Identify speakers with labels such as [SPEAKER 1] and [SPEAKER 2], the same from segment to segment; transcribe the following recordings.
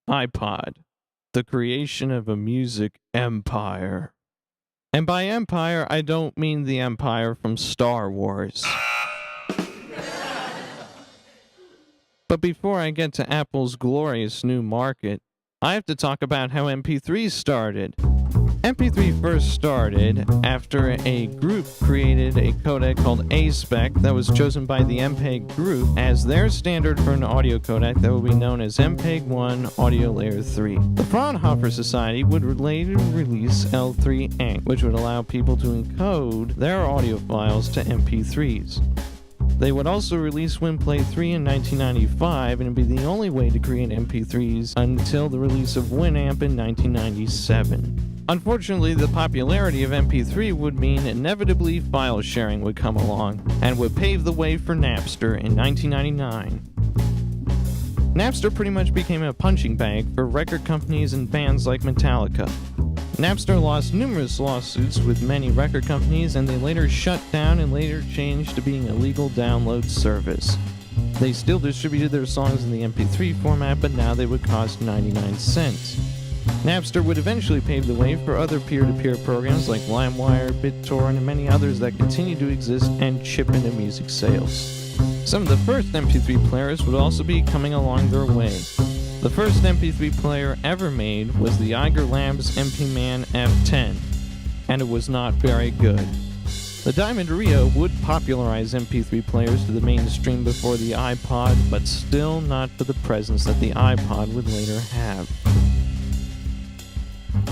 [SPEAKER 1] iPod, the creation of a music empire. And by empire, I don't mean the empire from Star Wars. But before I get to Apple's glorious new market, I have to talk about how MP3 started. MP3 first started after a group created a codec called A-Spec that was chosen by the MPEG group as their standard for an audio codec that would be known as MPEG-1 Audio Layer 3. The Fraunhofer Society would later release L3-ENC, which would allow people to encode their audio files to MP3s. They would also release WinPlay 3 in 1995, and it would be the only way to create MP3s until the release of Winamp in 1997. Unfortunately, the popularity of MP3 would mean inevitably file sharing would come along, and would pave the way for Napster in 1999. Napster pretty much became a punching bag for record companies and bands like Metallica. Napster lost numerous lawsuits with many record companies, and they later shut down and later changed to being a legal download service. They still distributed their songs in the MP3 format, but now they would cost 99 cents. Napster would eventually pave the way for other peer-to-peer programs like LimeWire, BitTorrent, and many others that continue to exist and chip into music sales. Some of the first MP3 players would also be coming along their way. The first MP3 player ever made was the Iger Labs MP-Man F10, and it was not very good. The Diamond Rio would popularize MP3 players to the mainstream before the iPod, but still not to the presence that the iPod would later have.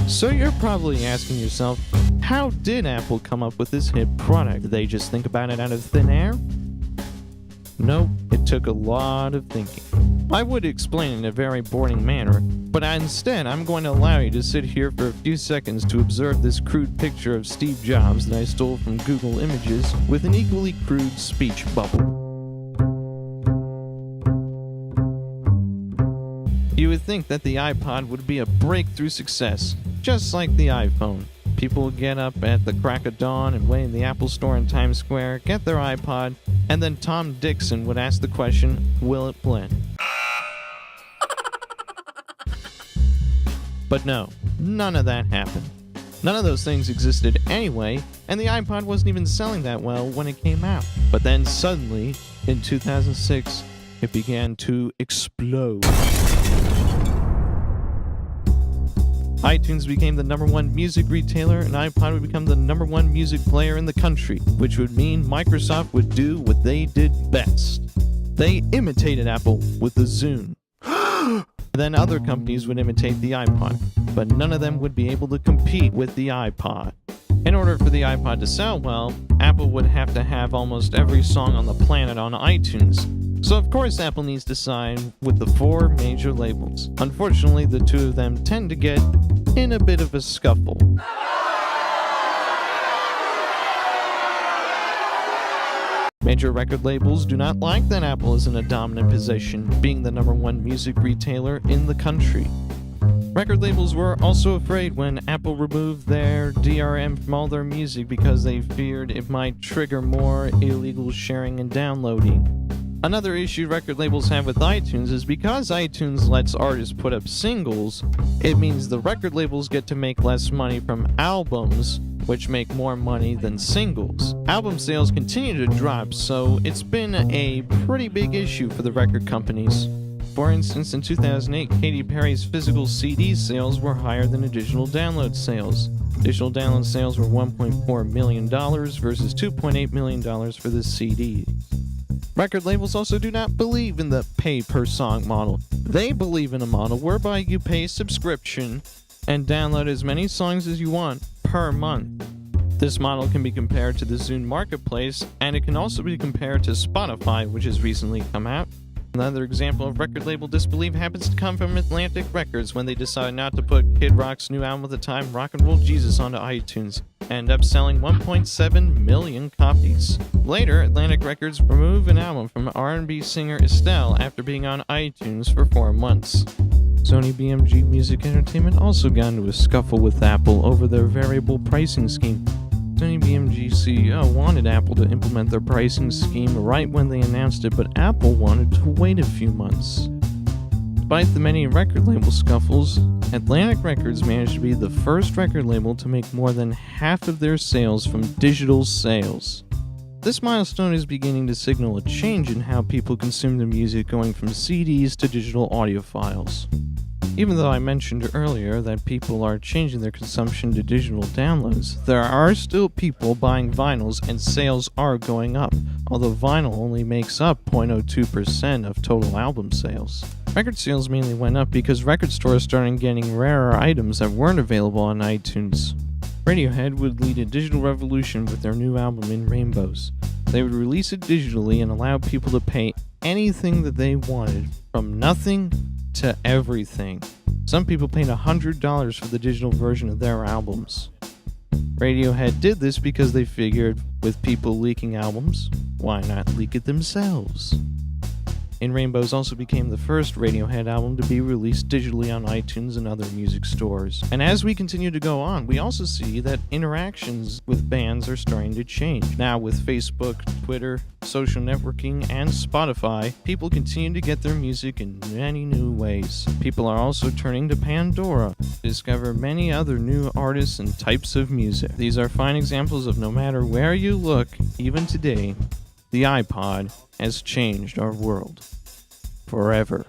[SPEAKER 1] So you're probably asking yourself, how did Apple come up with this hit product? Did they just think about it out of thin air? No, it took a lot of thinking. I would explain in a very boring manner, but instead I'm going to allow you to sit here for a few seconds to observe this crude picture of Steve Jobs that I stole from Google Images with an equally crude speech bubble. You would think that the iPod would be a breakthrough success, just like the iPhone. People would get up at the crack of dawn and wait in the Apple Store in Times Square, get their iPod, and then Tom Dixon would ask the question, will it blend? But no, none of that happened. None of those things existed anyway, and the iPod wasn't even selling that well when it came out. But then suddenly, in 2006, it began to explode. iTunes became the #1 music retailer, and iPod would become the #1 music player in the country, which would mean Microsoft would do what they did best. They imitated Apple with the Zune. Then other companies would imitate the iPod, but none of them would be able to compete with the iPod. In order for the iPod to sell well, Apple would have to have almost every song on the planet on iTunes. So of course Apple needs to sign with the 4 major labels. Unfortunately, the 2 of them tend to get in a bit of a scuffle. Major record labels do not like that Apple is in a dominant position, being the #1 music retailer in the country. Record labels were also afraid when Apple removed their DRM from all their music because they feared it might trigger more illegal sharing and downloading. Another issue record labels have with iTunes is because iTunes lets artists put up singles, it means the record labels get to make less money from albums, which make more money than singles. Album sales continue to drop, so it's been a pretty big issue for the record companies. For instance, in 2008, Katy Perry's physical CD sales were higher than digital download sales. Digital download sales were $1.4 million versus $2.8 million for the CD. Record labels also do not believe in the pay-per-song model. They believe in a model whereby you pay a subscription and download as many songs as you want per month. This model can be compared to the Zune Marketplace, and it can also be compared to Spotify, which has recently come out. Another example of record label disbelief happens to come from Atlantic Records when they decided not to put Kid Rock's new album at the time, Rock and Roll Jesus, onto iTunes, and ended up selling 1.7 million copies. Later, Atlantic Records removed an album from R&B singer Estelle after being on iTunes for 4 months. Sony BMG Music Entertainment also got into a scuffle with Apple over their variable pricing scheme. Sony BMG CEO wanted Apple to implement their pricing scheme right when they announced it, but Apple wanted to wait a few months. Despite the many record label scuffles, Atlantic Records managed to be the first record label to make more than half of their sales from digital sales. This milestone is beginning to signal a change in how people consume their music, going from CDs to digital audio files. Even though I mentioned earlier that people are changing their consumption to digital downloads, there are still people buying vinyls and sales are going up, although vinyl only makes up 0.02% of total album sales. Record sales mainly went up because record stores started getting rarer items that weren't available on iTunes. Radiohead would lead a digital revolution with their new album In Rainbows. They would release it digitally and allow people to pay anything that they wanted, from nothing to everything. Some people paid $100 for the digital version of their albums. Radiohead did this because they figured, with people leaking albums, why not leak it themselves? In Rainbows also became the first Radiohead album to be released digitally on iTunes and other music stores. And as we continue to go on, we also see that interactions with bands are starting to change. Now with Facebook, Twitter, social networking, and Spotify, people continue to get their music in many new ways. People are also turning to Pandora to discover many other new artists and types of music. These are fine examples of no matter where you look, even today, the iPod has changed our world forever.